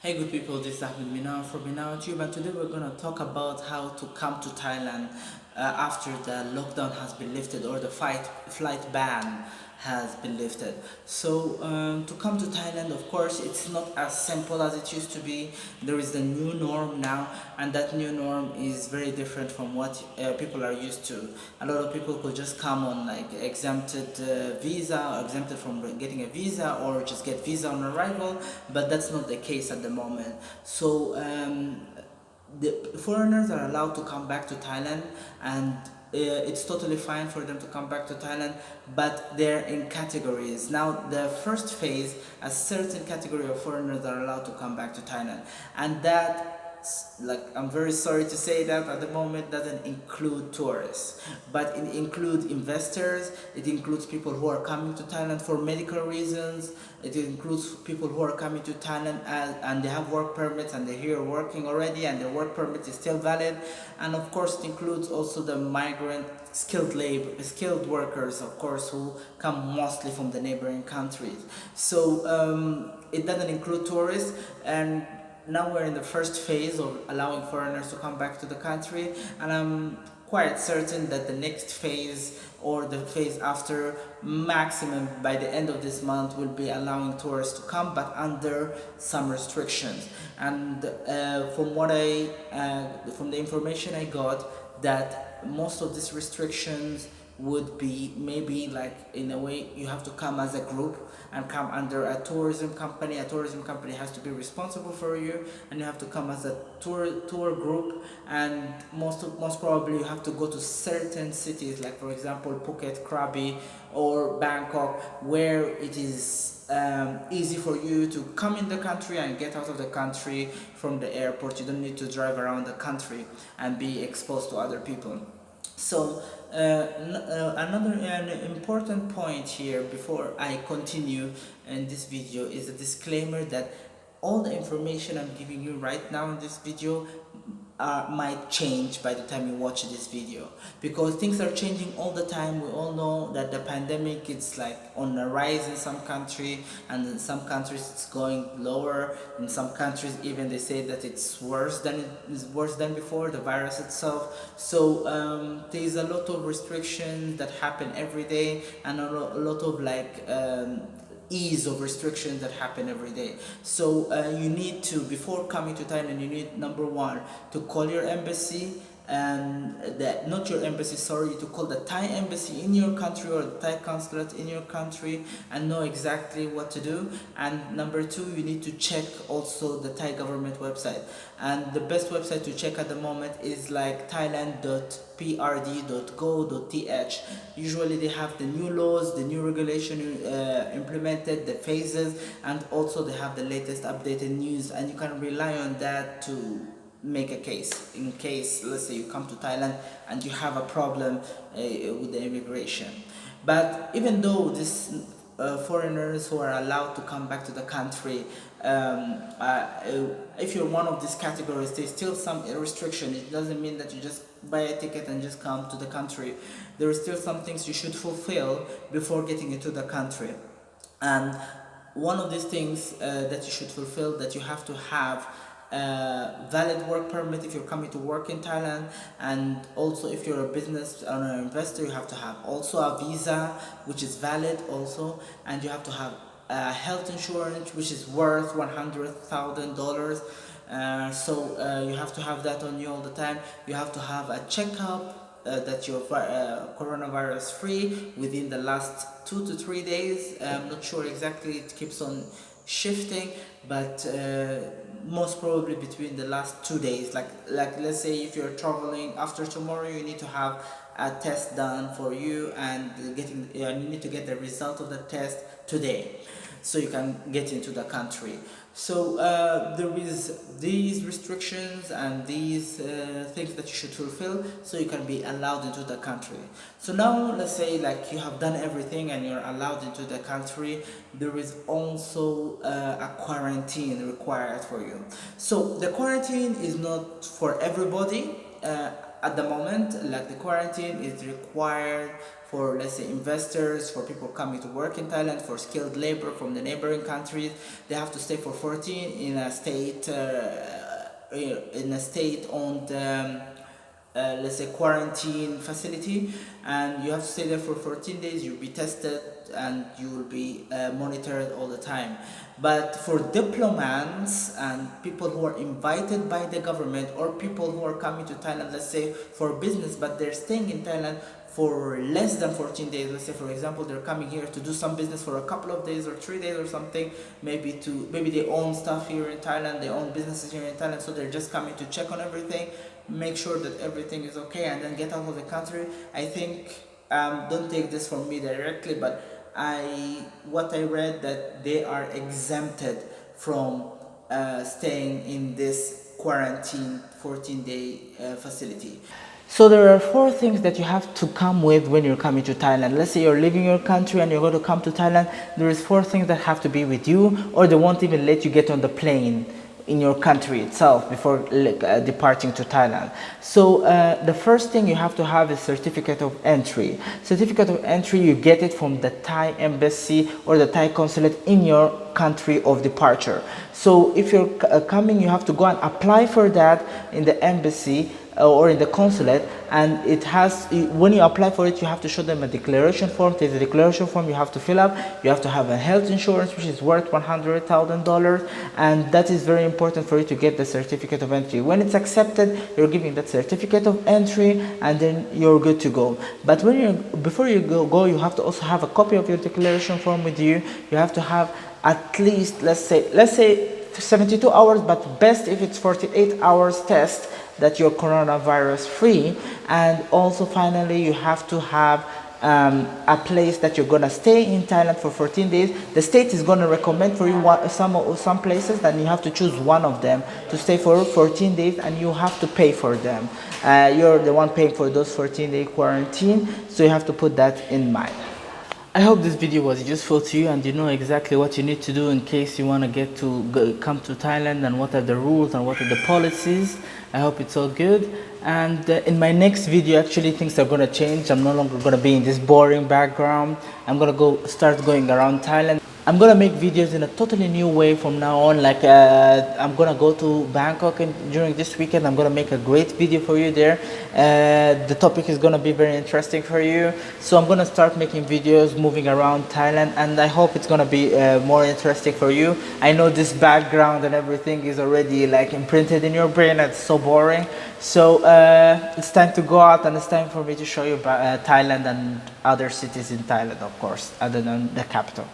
Hey good people, this is Ahmed Minawa from MinawaTube, and today we're going to talk about how to come to Thailand after the lockdown has been lifted or the flight ban has been lifted. So to come to Thailand, of course, it's not as simple as it used to be. There is the new norm now, and that new norm is very different from what people are used to. A lot of people could just come on like exempted visa, or exempted from getting a visa, or just get visa on arrival, but that's not the case at the moment. So the foreigners are allowed to come back to Thailand, and it's totally fine for them to come back to Thailand, but they're in categories. Now, the first phase, a certain category of foreigners are allowed to come back to Thailand, and that, like, I'm very sorry to say that at the moment, doesn't include tourists, but it includes investors. It includes people who are coming to Thailand for medical reasons. It includes people who are coming to Thailand and they have work permits and they're here working already and their work permit is still valid. And of course it includes also the migrant skilled workers, of course, who come mostly from the neighboring countries. So it doesn't include tourists. And now we're in the first phase of allowing foreigners to come back to the country, and I'm quite certain that the next phase, or the phase after, maximum by the end of this month, will be allowing tourists to come, but under some restrictions. And from the information I got, that most of these restrictions would be maybe like, in a way, you have to come as a group and come under a tourism company. A tourism company has to be responsible for you, and you have to come as a tour group. And most probably you have to go to certain cities, like for example Phuket, Krabi, or Bangkok, where it is easy for you to come in the country and get out of the country from the airport. You don't need to drive around the country and be exposed to other people. So another important point here before I continue in this video is a disclaimer that all the information I'm giving you right now in this video might change by the time you watch this video, because things are changing all the time. We all know that the pandemic is like on the rise in some country, and in some countries it's going lower. In some countries even they say that it's worse than before, the virus itself. So there's a lot of restrictions that happen every day, and a lot of like ease of restrictions that happen every day. So you need to, before coming to Thailand, you need, number one, to call your embassy, and that, not your embassy, sorry, to call the Thai embassy in your country or the Thai consulate in your country, and know exactly what to do. And number two, you need to check also the Thai government website, and the best website to check at the moment is like thailand.prd.go.th. Usually they have the new laws, the new regulation implemented, the phases, and also they have the latest updated news, and you can rely on that to make a case in case, let's say, you come to Thailand and you have a problem with the immigration. But even though these foreigners who are allowed to come back to the country, if you're one of these categories, there's still some restriction. It doesn't mean that you just buy a ticket and just come to the country. There are still some things you should fulfill before getting into the country. And one of these things that you should fulfill, that you have to have valid work permit if you're coming to work in Thailand, and also if you're a business or an investor, you have to have also a visa which is valid also, and you have to have health insurance which is worth $100,000. So you have to have that on you all the time. You have to have a checkup that you're coronavirus free within the last 2 to 3 days. I'm not sure exactly, it keeps on shifting, but most probably between the last 2 days. Like let's say if you're traveling after tomorrow, you need to have a test done for you, and you need to get the result of the test today, so you can get into the country. So there is these restrictions and these things that you should fulfill so you can be allowed into the country. So now let's say like you have done everything and you're allowed into the country. There is also a quarantine required for you. So the quarantine is not for everybody. at the moment, like the quarantine is required for, let's say, investors, for people coming to work in Thailand, for skilled labor from the neighboring countries. They have to stay for 14 in a state-owned let's say quarantine facility, and you have to stay there for 14 days. You'll be tested and you will be monitored all the time. But for diplomats and people who are invited by the government, or people who are coming to Thailand, let's say for business, but they're staying in Thailand for less than 14 days, let's say for example they're coming here to do some business for a couple of days or 3 days or something, maybe they own stuff here in Thailand, they own businesses here in Thailand, so they're just coming to check on everything, make sure that everything is okay, and then get out of the country. I think, don't take this from me directly, but what I read, that they are exempted from staying in this quarantine 14-day facility. So there are 4 things that you have to come with when you're coming to Thailand. Let's say you're leaving your country and you're going to come to Thailand. There is 4 things that have to be with you, or they won't even let you get on the plane in your country itself before departing to Thailand. So the first thing you have to have is certificate of entry. Certificate of entry, you get it from the Thai embassy or the Thai consulate in your country of departure. So if you're coming, you have to go and apply for that in the embassy or in the consulate, and it has, when you apply for it, you have to show them a declaration form. There's a declaration form you have to fill up. You have to have a health insurance which is worth $100,000, and that is very important for you to get the certificate of entry. When it's accepted, you're giving that certificate of entry, and then you're good to go. But before you go, you have to also have a copy of your declaration form with you. You have to have at least, let's say 72 hours, but best if it's 48 hours test that you're coronavirus free. And also finally, you have to have a place that you're gonna stay in Thailand for 14 days. The state is gonna recommend for you some places, and you have to choose one of them to stay for 14 days, and you have to pay for them. You're the one paying for those 14-day quarantine, so you have to put that in mind. I hope this video was useful to you, and you know exactly what you need to do in case you want to come to Thailand, and what are the rules and what are the policies. I hope it's all good. And in my next video, actually things are going to change. I'm no longer going to be in this boring background. I'm going to start going around Thailand. I'm gonna make videos in a totally new way from now on. Like I'm gonna go to Bangkok, and during this weekend I'm gonna make a great video for you there. The topic is gonna be very interesting for you, so I'm gonna start making videos moving around Thailand, and I hope it's gonna be more interesting for you. I know this background and everything is already like imprinted in your brain. It's so boring, so it's time to go out, and it's time for me to show you Thailand and other cities in Thailand, of course, other than the capital.